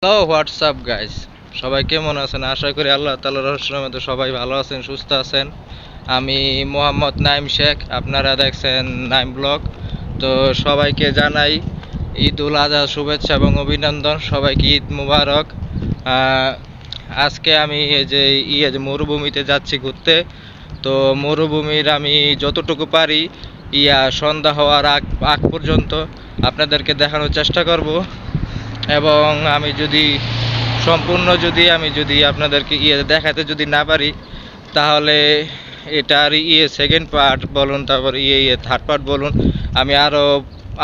Hello WhatsApp guys, সবাই কেমন আছেন? আশা করি আল্লাহ তাআলার রহমতে সবাই ভালো আছেন, সুস্থ আছেন। আমি মোহাম্মদ নাইম শেখ, আপনারা দেখছেন নাইম ব্লগ। তো সবাইকে জানাই ঈদ উল আজহা শুভেচ্ছা এবং অভিনন্দন। সবাইকে ঈদ মুবারক। আজকে আমি এই যে মরুভূমিতে যাচ্ছি ঘুরতে। তো মরুভূমির আমি যতটুকু পারি সন্ধ্যা হওয়ার আগ আগ পর্যন্ত আপনাদেরকে দেখানোর চেষ্টা করব। এবং আমি যদি আমি যদি আপনাদেরকে দেখাতে যদি না পারি, তাহলে এটার সেকেন্ড পার্ট বলুন, তারপর থার্ড পার্ট বলুন, আমি আরও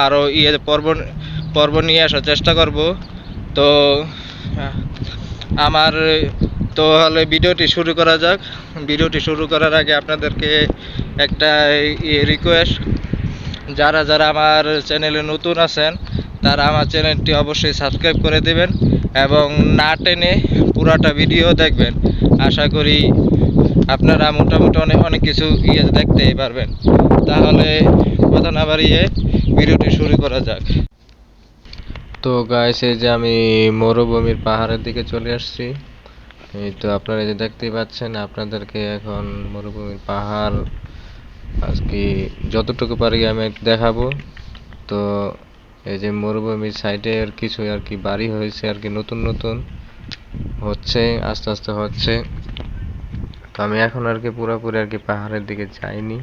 আরও পর্ব পর্ব নিয়ে আসার চেষ্টা করব। তো আমার তো হলে ভিডিওটি শুরু করা যাক। ভিডিওটি শুরু করার আগে আপনাদেরকে একটা রিকোয়েস্ট, যারা যারা আমার চ্যানেলে নতুন আছেন তারা আমার চ্যানেলটি অবশ্যই সাবস্ক্রাইব করে দেবেন এবং না টেনে পুরাটা ভিডিও দেখবেন। আশা করি আপনারা মোটামুটি অনেক অনেক কিছু দেখতেই পারবেন। তাহলে কথা না বাড়িয়ে ভিডিওটি শুরু করা যাক। তো গাইস, এই যে আমি মরুভূমির পাহাড়ের দিকে চলে আসছি। এই তো আপনারা যে দেখতেই পাচ্ছেন, আপনাদেরকে এখন মরুভূমির পাহাড় আজকে যতটুকু পারি আমি একটু দেখাবো। তো এই যে মরুভূমির সাইডে আর কিছু আর কি বাড়ি হয়েছে আর কি, নতুন নতুন হচ্ছে, আস্তে আস্তে হচ্ছে। তো আমি এখন আর কি পুরোপুরি আর কি পাহাড়ের দিকে যাইনি,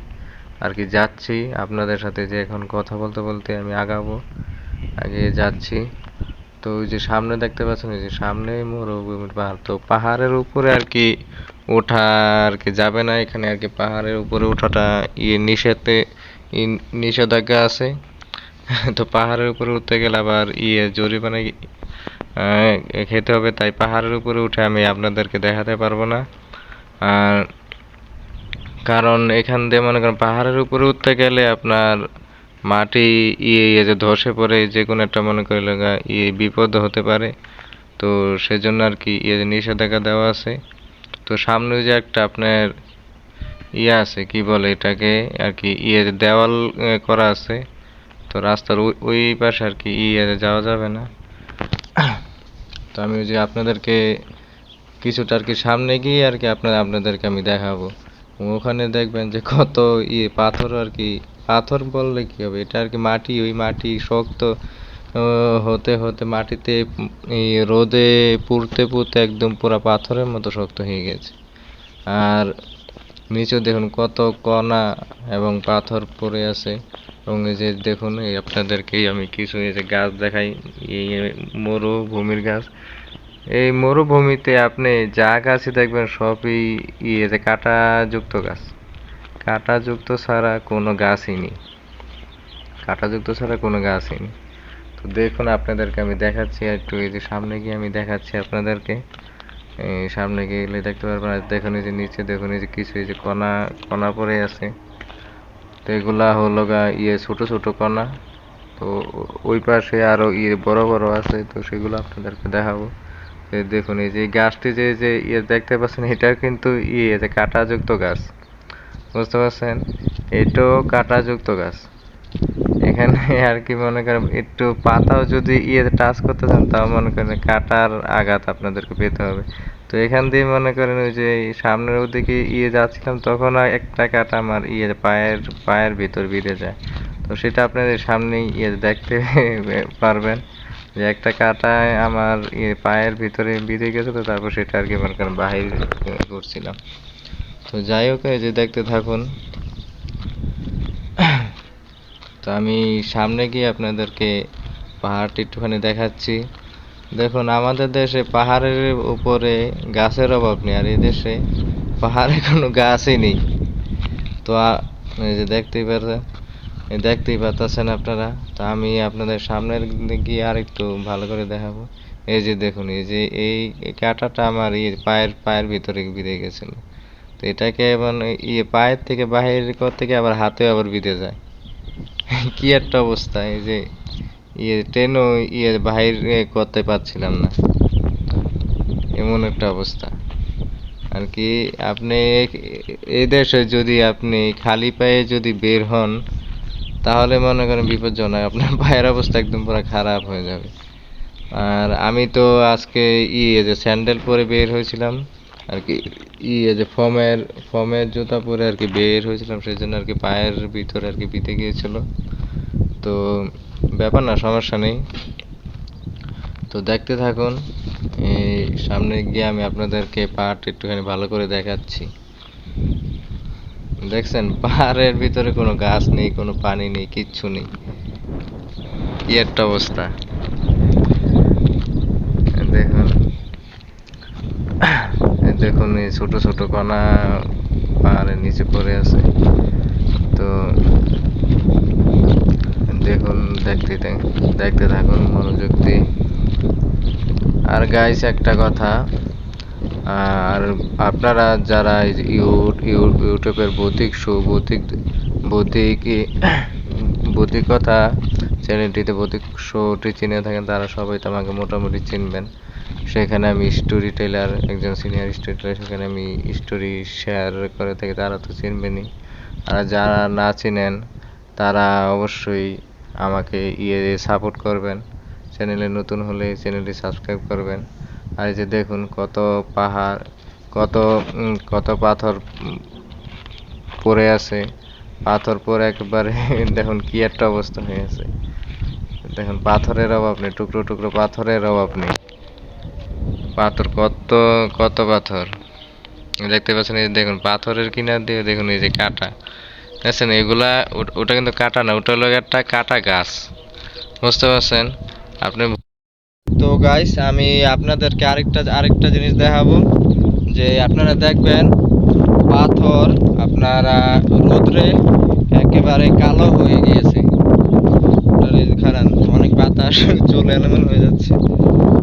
আর কি যাচ্ছি আপনাদের সাথে। যে এখন কথা বলতে বলতে আমি আগাবো, আগে যাচ্ছি। তো ওই যে সামনে দেখতে পাচ্ছেন, ওই যে সামনে মরুভূমির পাহাড়। তো পাহাড়ের উপরে আর কি ওঠা আর কি যাবে না, এখানে আর কি পাহাড়ের উপরে ওঠাটা নিষেধাজ্ঞা আছে। তো পাহাড়ের উপরে উঠতে গেলে আবার জরিমানা খেতে হবে, তাই পাহাড়ের উপরে উঠে আমি আপনাদেরকে দেখাতে পারবো না। আর কারণ এখান দিয়ে মনে করেন পাহাড়ের উপরে উঠতে গেলে আপনার মাটি যে ধসে পড়ে যে কোনো একটা মনে করেন বিপদ হতে পারে। তো সেজন্য আর কি নিষেধাজ্ঞা দেওয়া আছে। তো সামনে যে একটা আপনার আছে, কি বলে এটাকে আর কি দেওয়াল করা আছে। তো রাস্তার ওই পাশে আর কি যাওয়া যাবে না। তো আমি ওই যে আপনাদেরকে কিছুটা আর কি সামনে গিয়ে আর কি আপনাদেরকে আমি দেখাবো। ওখানে দেখবেন যে কত পাথর আর কি, পাথর বললে কি হবে, এটা আর কি মাটি, ওই মাটি শক্ত হতে হতে মাটিতে রোদে পুড়তে পুড়তে একদম পুরা পাথরের মতো শক্ত হয়ে গেছে। আর নিচে দেখুন কত কণা এবং পাথর পড়ে আছে। এবং এই যে দেখুন, এই আপনাদেরকে আমি কিছু এই যে গাছ দেখাই, এই মরুভূমির গাছ। এই মরুভূমিতে আপনি যা গাছই দেখবেন সবই যে কাঁটাযুক্ত গাছ। কাঁটাযুক্ত ছাড়া কোনো গাছই নেই, কাঁটাযুক্ত ছাড়া কোনো গাছই নেই। তো দেখুন আপনাদেরকে আমি দেখাচ্ছি একটু, এই যে সামনে গিয়ে আমি দেখাচ্ছি আপনাদেরকে। এই সামনে গেলে দেখতে পারবেন। আর দেখুন এই যে নিচে দেখুন, এই যে কিছু এই যে কণা কণা পড়ে আছে। তো এগুলা হলো ছোট ছোট কণা। তো ওই পাশে আরো বড় বড় আছে, তো সেগুলো আপনাদেরকে দেখাবো। দেখুন এই যে গাছটি যে যে দেখতে পাচ্ছেন, এটা কিন্তু যে কাঁটাযুক্ত গাছ, বুঝতে পারছেন? এটাও কাঁটাযুক্ত গাছ। এখানে আর কি মনে করেন একটু পাতাও যদি টাচ করতে চান, তাও মনে করেন কাঁটার আঘাত আপনাদেরকে পেতে হবে। তো এখান দিয়ে মনে করেন ওই যে সামনের ওদিকে যাচ্ছিলাম, তখন একটা কাঁটা আমার পায়ের পায়ের ভিতর বিঁধে যায়। তো সেটা আপনাদের সামনেই দেখতে পারবেন যে একটা কাঁটায় আমার পায়ের ভিতরে বিঁধে গেছে। তো তারপর সেটা আর কি মনে করেন বাহির করছিলাম। তো যাই হোক, এই যে দেখতে থাকুন। তো আমি সামনে গিয়ে আপনাদেরকে পাহাড়টি একটুখানি দেখাচ্ছি। দেখুন, আমাদের দেশে পাহাড়ের উপরে গাছের অভাব নেই, আর এই দেশে পাহাড়ে কোনো গাছই নেই। তো এই যে দেখতেই পাচ্ছেন আপনারা। তো আমি আপনাদের সামনের গিয়ে আর একটু ভালো করে দেখাবো। এই যে দেখুন, এই যে এই কাঁটাটা আমার পায়ের পায়ের ভিতরে বিঁধে গেছিল। তো এটাকে এমন পায়ের থেকে বাহির করতে গিয়ে আবার হাতেও আবার বিঁধে যায়। কি একটা অবস্থা! এই যে ট্রেনও বাহির করতে পারছিলাম না, এমন একটা অবস্থা আর কি। আপনি এই দেশে যদি আপনি খালি পায়ে যদি বের হন, তাহলে মনে করেন বিপজ্জনক, আপনার পায়ের অবস্থা একদম পুরো খারাপ হয়ে যাবে। আর আমি তো আজকে এই যে স্যান্ডেল পরে বের হয়েছিলাম আর কি, এই যে ফমের জুতা পরে আর কি বের হয়েছিলাম, সেই জন্য আর কি পায়ের ভিতরে আর কি বিঁধে গিয়েছিল। তো ব্যাপার না, সমস্যা নেই। তো দেখতে থাকুন, এই সামনে গিয়ে আমি আপনাদেরকে পাহাড়টা একটুখানি ভালো করে দেখাচ্ছি। দেখছেন পাহাড়ের ভিতরে কোনো গাছ নেই, কোনো পানি নেই, কিচ্ছু নেই, কি একটা অবস্থা। দেখুন, এই দেখুন এই ছোট ছোট কণা পাহাড়ের নিচে পড়ে আছে। তো দেখুন, দেখতে থাকুন মনোযোগ দিয়ে। আর গাইস একটা কথা, আর আপনারা যারা এই যে ইউটিউবের ভৌতিক ভৌতিকতা চ্যানেলটিতে ভৌতিক শোটি চিনে থাকেন, তারা সবাই তো আমাকে মোটামুটি চিনবেন। সেখানে আমি স্টোরি টেলার, একজন সিনিয়র স্টোরি টেলার, সেখানে আমি স্টোরি শেয়ার করে থাকি, তারা তো চিনবেনই। আর যারা না চিনেন তারা অবশ্যই আমাকে সাপোর্ট করবেন। চ্যানেলে নতুন হলে চ্যানেলটি সাবস্ক্রাইব করবেন। আর এই যে দেখুন কত পাহাড়, কত পাথর পড়ে আছে, পাথর পরে একেবারে দেখুন কি একটা অবস্থা হয়ে আছে। দেখুন পাথরের অভাব নেই, টুকরো টুকরো পাথরের অভাব নেই। পাথর কত কত পাথর দেখতে পাচ্ছেন। এই যে দেখুন পাথরের কিনার দিয়ে দেখুন এই যে কাটা, দেখছেন এগুলা, ওটা কিন্তু কাটা না, ওটা হলো একটা কাটা গাছ, বুঝতে পারছেন আপনি। তো গাইস আমি আপনাদেরকে আরেকটা জিনিস দেখাবো, যে আপনারা দেখবেন পাথর আপনারা রোদ্রে একেবারে কালো হয়ে গিয়েছে। খারান অনেক বাতাস চলে এলোমেলো হয়ে যাচ্ছে,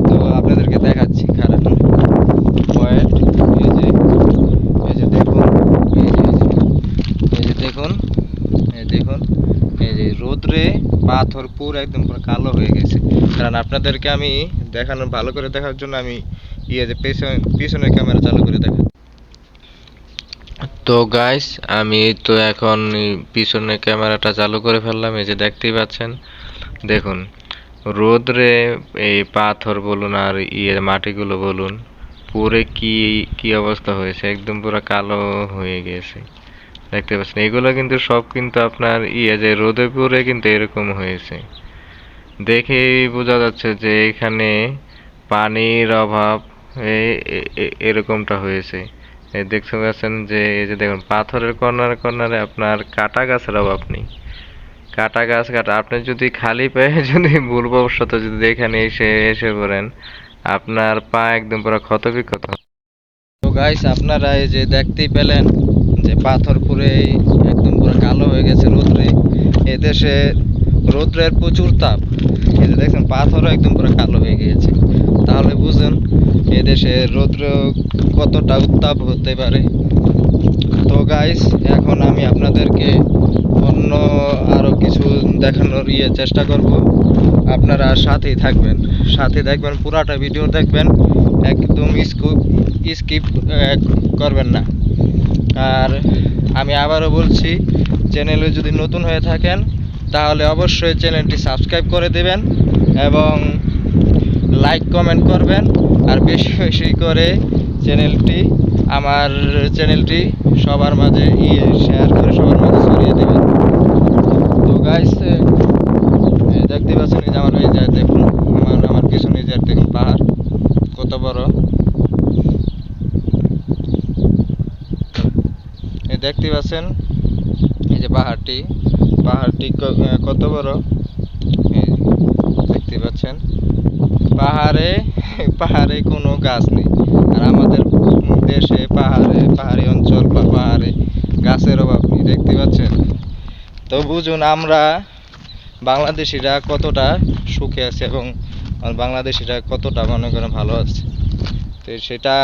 তো আপনাদেরকে দেখাচ্ছি খারান পয়েন্ট। এই যে দেখুন, এই যে দেখুন, এই দেখুন, এই যে রোদ্রে পাথর পুরো একদম পুরো কালো হয়ে গেছে। কারণ আপনাদেরকে আমি দেখানোর, ভালো করে দেখার জন্য আমি যে পিছনের ক্যামেরা চালু করে দেখা। তো গাইস আমি তো এখন পিছনের ক্যামেরাটা চালু করে ফেললাম, এই যে দেখতেই পাচ্ছেন। দেখুন রোদ্রে এই পাথর বলুন আর মাটিগুলো বলুন, পুরে কি কি অবস্থা হয়েছে, একদম পুরো কালো হয়ে গেছে, দেখতে পাচ্ছেন। এগুলো কিন্তু সব কিন্তু আপনার যে রোদে পুড়ে কিন্তু এরকম হয়েছে। দেখেই বোঝা যাচ্ছে যে এখানে পানির অভাব, এরকমটা হয়েছে। এই দেখতে পাচ্ছেন যে এই যে দেখুন পাথরের কর্নারে কর্নারে আপনার কাটা গাছের অভাব নেই। কাটা গাছ কাটা, আপনি যদি খালি পায়ে যদি ভুলবশত যদি এখানে এসে পড়েন, আপনার পা একদম পুরো ক্ষত বিক্ষত। তো গাইস আপনারা এই যে দেখতেই পেলেন যে পাথর পুরে একদম পুরো কালো হয়ে গেছে রোদ্রে। এদেশে রোদ্রের প্রচুর তাপ, এই যে দেখছেন পাথরও একদম পুরো কালো হয়ে গিয়েছে। তাহলে বুঝুন এদেশে রৌদ্র কতটা উত্তাপ হতে পারে। তো গাইস এখন আমি আপনাদেরকে অন্য আরো কিছু দেখানোর চেষ্টা করব। আপনারা সাথেই থাকবেন, সাথে দেখবেন, পুরাটা ভিডিও দেখবেন, একদম স্কিপ করবেন না। আর আমি আবারও বলছি, চ্যানেলে যদি নতুন হয়ে থাকেন তাহলে অবশ্যই চ্যানেলটি সাবস্ক্রাইব করে দেবেন এবং লাইক কমেন্ট করবেন। আর বেশি বেশি করে আমার চ্যানেলটি সবার মাঝে শেয়ার করে সবার মাঝে ছড়িয়ে দেবেন। তো গাইস দেখতে পাচ্ছেন এই যে আমার, এই যে দেখুন আমার পিছনে যে দেখুন পাহাড় কত বড়, এই দেখতে পাচ্ছেন এই যে পাহাড়টি কত বড়, এই দেখতে পাচ্ছেন। পাহাড়ে কোনো গাছ নেই, আর আমাদের দেশে পাহাড়ি অঞ্চল বা পাহাড়ে গাছের অভাব নেই, দেখতে পাচ্ছেন। তো বুঝুন আমরা বাংলাদেশিরা কতটা সুখে আছে এবং বাংলাদেশিরা কতটা মনে করেন ভালো আছে। তো সেটা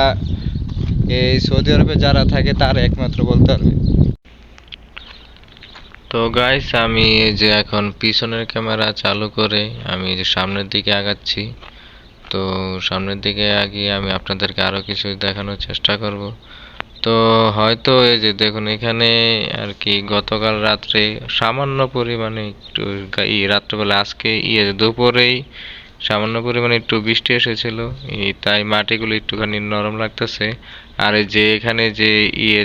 এই সৌদি আরবে যারা থাকে তার একমাত্র বলতে পারবে। তো গাইস আমি এই যে এখন পিছনের ক্যামেরা চালু করে আমি যে সামনের দিকে আগাচ্ছি। তো সামনের দিকে আগিয়ে আমি আপনাদেরকে আরো কিছু দেখানোর চেষ্টা করব। তো হয়তো এই যে দেখুন এখানে আর কি গতকাল রাত্রে সামান্য পরিমাণে একটু রাত্রেবেলা, আজকে দুপুরেই সামান্য পরিমাণে একটু বৃষ্টি এসেছিল, তাই মাটিগুলো একটুখানি নরম লাগতেছে। আর এই যে এখানে যে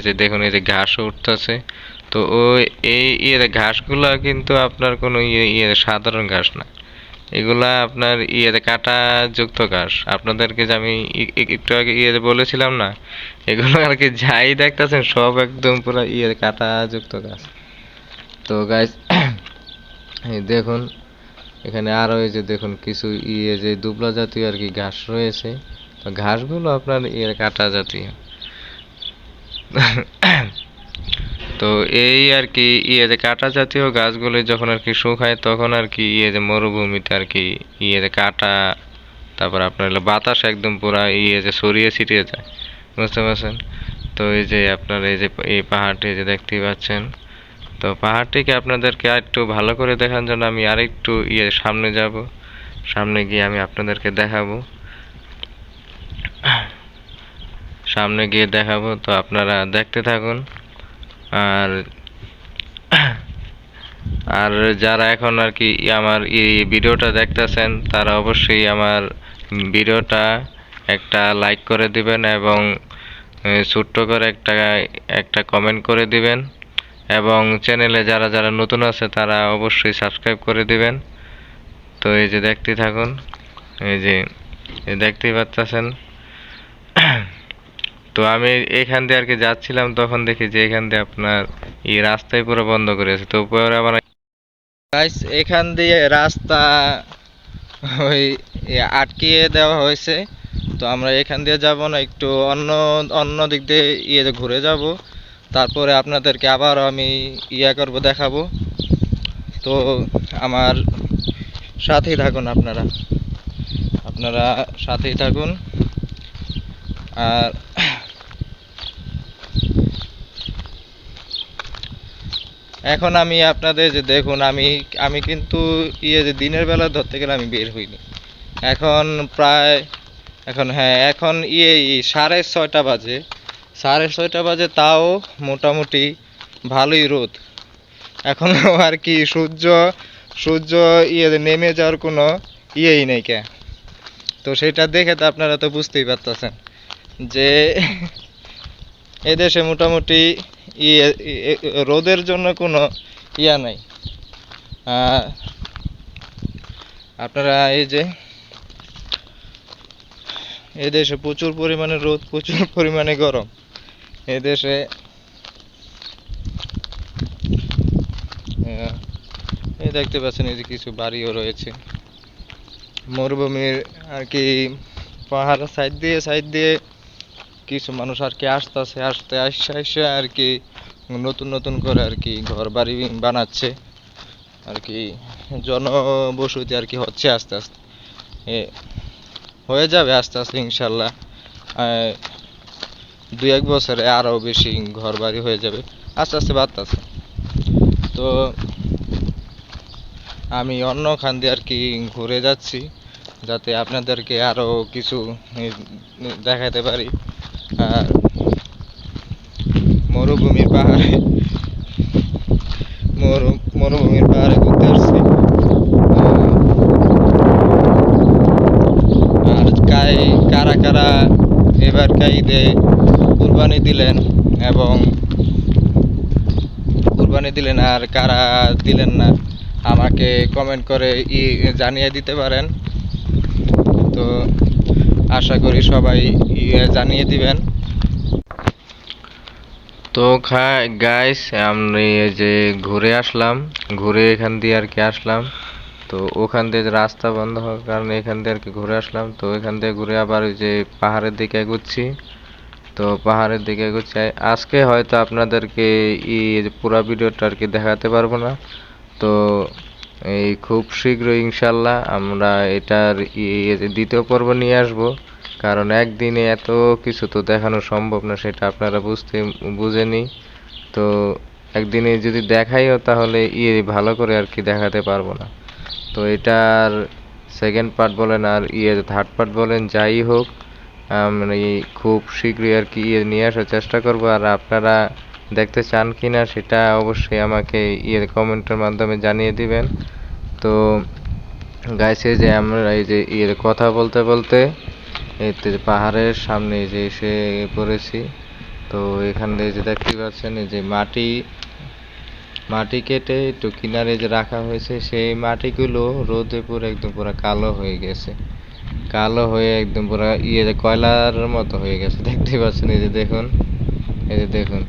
যে দেখুন এই যে ঘাসও উঠতেছে। তো ওই এই ঘাসগুলা কিন্তু আপনার কোনো সাধারণ ঘাস না, এগুলা আপনার কাঁটাযুক্ত ঘাস। আপনাদেরকে যে আমি একটু আগে বলেছিলাম না, এগুলো আর কি যাই দেখতেছেন সব একদম পুরো কাঁটাযুক্ত ঘাস। তো গাইস এই দেখুন এখানে আরো এই যে দেখুন কিছু যে দুবলা জাতীয় আর কি ঘাস রয়েছে। তো ঘাসগুলো আপনার কাঁটা জাতীয়। তো এই আর কি যে কাঁটা জাতীয় গাছগুলো যখন আর কি শুকায় তখন আর কি যে মরুভূমিতে আর কি যে কাঁটা, তারপর আপনার হলো বাতাস একদম পুরা যে ছড়িয়ে ছিটিয়ে যায়, বুঝতে পারছেন? তো এই যে আপনার এই যে এই পাহাড়টি যে দেখতেই পাচ্ছেন, তো পাহাড়টিকে আপনাদেরকে আরেকটু ভালো করে দেখার জন্য আমি আরেকটু সামনে যাব। সামনে গিয়ে আমি আপনাদেরকে দেখাবো, সামনে গিয়ে দেখাবো। তো আপনারা দেখতে থাকুন। আর আর যারা এখন আর কি আমার এই ভিডিওটা দেখতেছেন তারা অবশ্যই আমার ভিডিওটা একটা লাইক করে দিবেন এবং ছোট্ট করে একটা কমেন্ট করে দিবেন, এবং চ্যানেলে যারা যারা নতুন আছে তারা অবশ্যই সাবস্ক্রাইব করে দিবেন। তো এই যে দেখতে থাকুন, এই যে দেখতেই পাচ্ছেন। তো আমি এখান দিয়ে আর কি যাচ্ছিলাম, তখন দেখি যে এখান দিয়ে আপনার এই রাস্তায় পুরো বন্ধ করে আছে। তো পরে আবার গাইস এখান দিয়ে রাস্তা ওই আটকিয়ে দেওয়া হয়েছে। তো আমরা এখান দিয়ে যাব না, একটু অন্য অন্য দিক দিয়ে ঘুরে যাব, তারপরে আপনাদেরকে আবার আমি করব, দেখাবো। তো আমার সাথেই থাকুন, আপনারা সাথেই থাকুন। আর এখন আমি আপনাদের যে দেখুন আমি কিন্তু যে দিনের বেলা ধরতে গেলে আমি বের হইনি। এখন প্রায় এখন 6:30 বাজে, 6:30 বাজে, তাও মোটামুটি ভালোই রোদ এখনো আর কি। সূর্য নেমে যাওয়ার কোনো নেই কে। তো সেটা দেখে তো আপনারা তো বুঝতেই পারতেছেন যে এদেশে মোটামুটি রোদের জন্য কোনো নাই। আপনারা এই যে এদেশে প্রচুর পরিমাণে রোদ, প্রচুর পরিমাণে গরম। এদেশে এই দেখতে পাচ্ছেন এই যে কিছু বাড়িও রয়েছে মরুভূমির আর কি। পাহাড়ের সাইড দিয়ে কিছু মানুষ আর কি আসতে আর কি নতুন করে আর কি ঘর বাড়ি বানাচ্ছে আর কি, জনবসতি আর কি হচ্ছে আস্তে আস্তে, হয়ে যাবে আস্তে আস্তে ইনশাল্লাহ। 2-1 বছরে আরো বেশি ঘর বাড়ি হয়ে যাবে, আস্তে আস্তে বাড়তেছে। তো আমি অন্য খান দিয়ে আর কি ঘুরে যাচ্ছি যাতে আপনাদেরকে আরো কিছু দেখাতে পারি। আর মরুভূমির পাহাড়ে ঘুরতে আসছি। আর কারা কারা এবার ঈদে কুরবানি দিলেন আর কারা দিলেন না আমাকে কমেন্ট করে জানিয়ে দিতে পারেন। তো আশা করি সবাই জানিয়ে দিবেন। তো গাইস আমি যে ঘুরে এখান দিয়ে আর কি আসলাম। তো ওখান দিয়ে রাস্তা বন্ধ হওয়ার কারণে এখান দিয়ে আর কি ঘুরে আসলাম। তো এখান দিয়ে ঘুরে আবার ওই যে পাহাড়ের দিকে এগোচ্ছি। তো পাহাড়ের দিকে এগোচ্ছি। আজকে হয়তো আপনাদেরকে পুরো ভিডিওটা আর কি দেখাতে পারবো না। তো এই খুব শীঘ্রই ইনশাল্লাহ আমরা এটার দ্বিতীয় পর্ব নিয়ে আসবো, কারণ একদিনে এত কিছু তো দেখানো সম্ভব না, সেটা আপনারা বুঝেনি। তো একদিনে যদি দেখাইও তাহলে ভালো করে আর কি দেখাতে পারবো না। তো এটার সেকেন্ড পার্ট বলেন আর থার্ড পার্ট বলেন, যাই হোক আমরা খুব শীঘ্রই আর কি নিয়ে আসার চেষ্টা করব। আর আপনারা দেখতে চান কিনা সেটা অবশ্যই আমাকে কমেন্টের মাধ্যমে জানিয়ে দিবেন। তো গাইস এই যে আমরা এই যে এর কথা বলতে বলতে এই যে পাহাড়ের সামনে এই যে এসে পড়েছি। তো এখান দিয়ে যে দেখতে পাচ্ছেন এই যে মাটি মাটি কেটে একটু কিনারে যে রাখা হয়েছে সেই মাটিগুলো রোদে পুরো একদম পুরো কালো হয়ে গেছে। কালো হয়ে একদম পুরো যে কয়লার মতো হয়ে গেছে দেখতে পাচ্ছেন এই যে দেখুন, এই যে দেখুন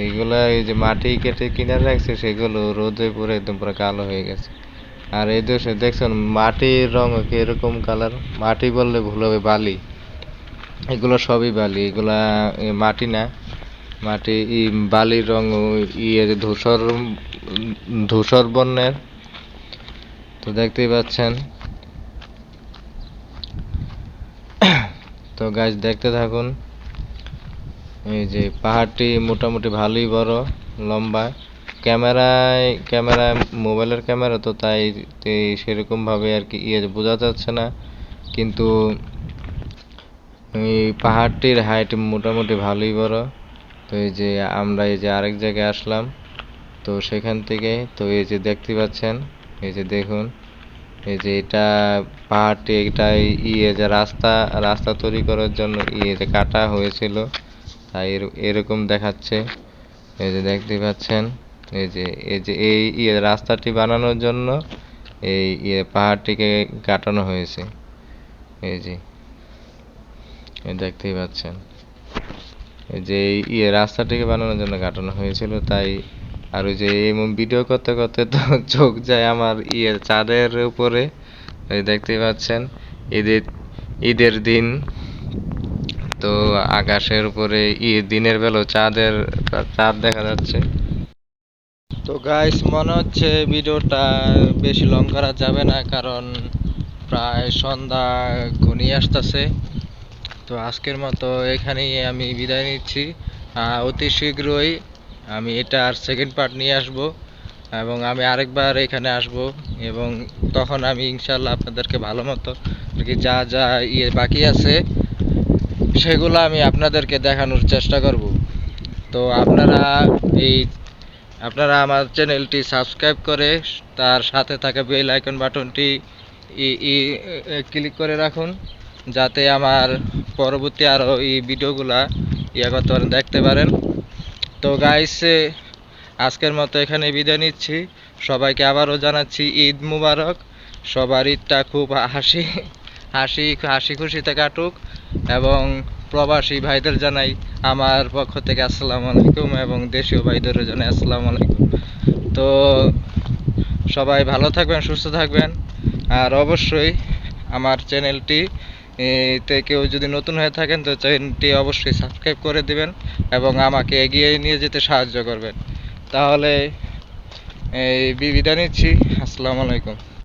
এইগুলা এই যে মাটি কেটে কিনারে রাখছে সেগুলো রোদে পুরো একদম পুরো কালো হয়ে গেছে। আর এই দেশে দেখছেন মাটির রং কিরকম কালার, মাটি বললে ভুল হবে, বালি। এগুলো সবই বালি, এগুলা মাটি না। মাটি বালির রং ধূসর ধূসর বর্ণের। তো দেখতেই পাচ্ছেন। তো গাছ দেখতে থাকুন। এই যে পাহাড়টি মোটামুটি ভালোই বড়, লম্বা। ক্যামেরায় মোবাইলের ক্যামেরা তো তাই সেরকম ভাবে আর কি বোঝা যাচ্ছে না, কিন্তু এই পাহাড়টির হাইট মোটামুটি ভালোই বড়। তো এই যে আমরা এই যে আরেক জায়গায় আসলাম, তো সেখান থেকে তো এই যে দেখতে পাচ্ছেন, এই যে দেখুন এই যে এটা পাহাড়টি, এটা যে রাস্তা রাস্তা তৈরি করার জন্য যে কাটা হয়েছিল, তাই এরকম দেখাচ্ছে। এই যে দেখতে পাচ্ছেন এই রাস্তাটি বানানোর জন্য এই পাহাড়টিকে কাটানো হয়েছে। এই যে দেখতেই পাচ্ছেন এই যে রাস্তাটিকে বানানোর জন্য কাটানো হয়েছিল তাই। আর ওই যে ভিডিও করতে করতে তো চোখ যায় আমার চাঁদের উপরে। এই দেখতেই পাচ্ছেন ঈদের ঈদের দিন, তো আকাশের উপরে দিনের বেলা চাঁদ দেখা যাচ্ছে। তো গাইস মনে হচ্ছে ভিডিওটা বেশি লং করা যাবে না, কারণ প্রায় সন্ধ্যা ঘনিয়ে আসতেছে। তো আজকের মতো এখানেই আমি বিদায় নিচ্ছি। অতি শীঘ্রই আমি এটার সেকেন্ড পার্ট নিয়ে আসব, এবং আমি আরেকবার এখানে আসব, এবং তখন আমি ইনশাল্লাহ আপনাদেরকে ভালো মতো আর কি যা যা বাকি আছে সেগুলো আমি আপনাদেরকে দেখানোর চেষ্টা করব। তো আপনারা আমার চ্যানেলটি সাবস্ক্রাইব করে তার সাথে থাকা বেল আইকন বাটনটি ক্লিক করে রাখুন, যাতে আমার পরবর্তী আরও এই ভিডিওগুলা করতে পারেন, দেখতে পারেন। তো গাইস আজকের মতো এখানে বিদায় নিচ্ছি। সবাইকে আবারও জানাচ্ছি ঈদ মুবারক। সবার ঈদটা খুব হাসি হাসি হাসি খুশিতে কাটুক, এবং প্রবাসী ভাইদের জানাই আমার পক্ষ থেকে আসসালামু আলাইকুম, এবং দেশীয় ভাইদেরও জানাই আসসালামু আলাইকুম। তো সবাই ভালো থাকবেন, সুস্থ থাকবেন। আর অবশ্যই আমার চ্যানেলটি তে কেউ যদি নতুন হয়ে থাকেন তো চ্যানেলটি অবশ্যই সাবস্ক্রাইব করে দিবেন, এবং আমাকে এগিয়ে নিয়ে যেতে সাহায্য করবেন। তাহলে এই বিদায় নিচ্ছি। আসসালামু আলাইকুম।